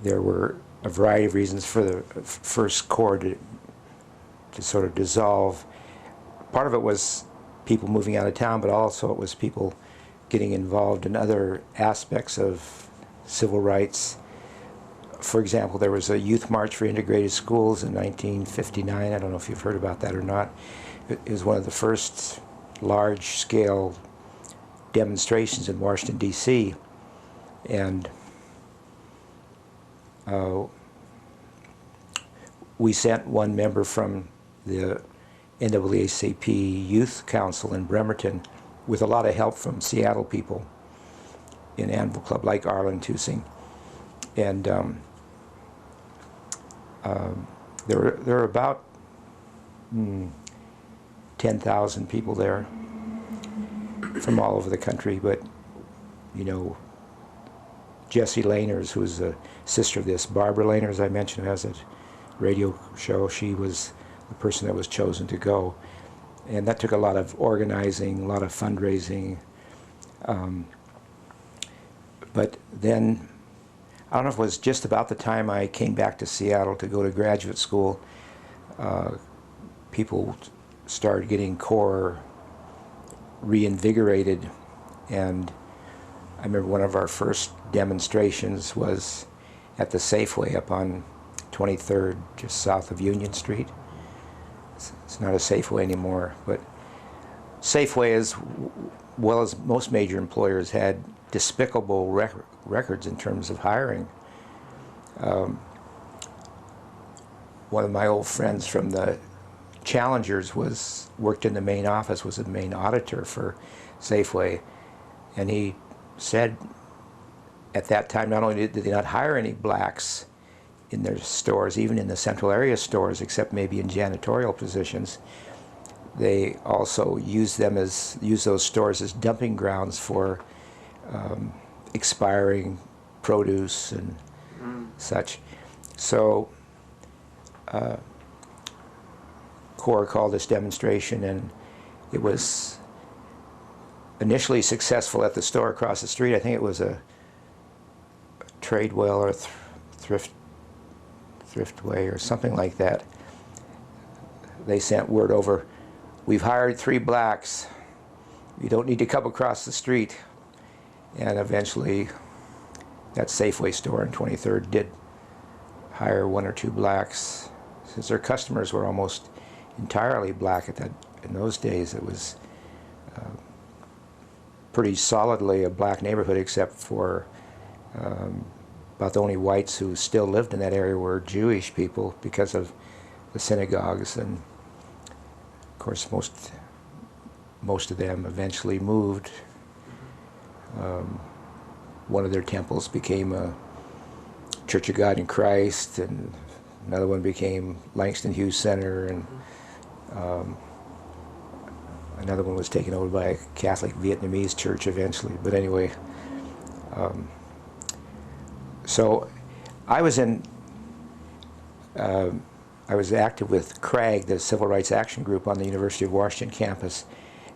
there were a variety of reasons for the first Corps to sort of dissolve. Part of it was people moving out of town, but also it was people getting involved in other aspects of civil rights. For example, there was a youth march for integrated schools in 1959. I don't know if you've heard about that or not. It was one of the first large-scale demonstrations in Washington, D.C. And we sent one member from the NAACP Youth Council in Bremerton with a lot of help from Seattle people in Anvil Club, like Arlen Tusing. And there were about 10,000 people there from all over the country. But, you know, Jessie Lahners, who was the sister of this, Barbara Lahners, I mentioned, who has a radio show, she was the person that was chosen to go. And that took a lot of organizing, a lot of fundraising. But then, I don't know if it was just about the time I came back to Seattle to go to graduate school, people started getting Corps reinvigorated. And I remember one of our first demonstrations was at the Safeway up on 23rd, just south of Union Street. It's not a Safeway anymore, but Safeway, as well as most major employers, had despicable records in terms of hiring. One of my old friends from the Challengers worked in the main office, was the main auditor for Safeway, and he said at that time not only did they not hire any blacks in their stores, even in the Central Area stores, except maybe in janitorial positions, they also used those stores as dumping grounds for expiring produce and such. So Corps called this demonstration, and it was initially successful at the store across the street. I think it was a Tradewell or Thriftway or something like that. They sent word over, "We've hired 3 blacks. You don't need to come across the street." And eventually that Safeway store on 23rd did hire 1 or 2 blacks, since their customers were almost entirely black in those days. It was pretty solidly a black neighborhood, except for about the only whites who still lived in that area were Jewish people because of the synagogues. And of course most of them eventually moved. One of their temples became a Church of God in Christ, and another one became Langston Hughes Center, and another one was taken over by a Catholic Vietnamese church eventually. But anyway, so I was active with CRAG, the Civil Rights Action Group, on the University of Washington campus,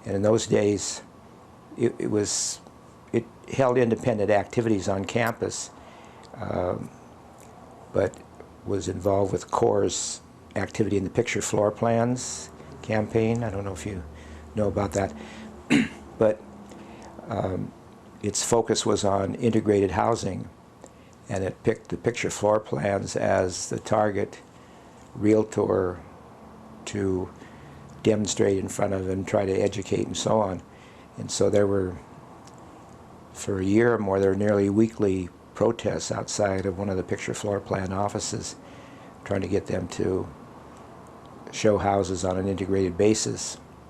and in those days it held independent activities on campus, but was involved with Corps' activity in the Picture Floor Plans campaign. I don't know if you know about that, but its focus was on integrated housing, and it picked the Picture Floor Plans as the target realtor to demonstrate in front of and try to educate and so on. And so there were, for a year or more, there were nearly weekly protests outside of one of the Picture Floor Plan offices, trying to get them to show houses on an integrated basis.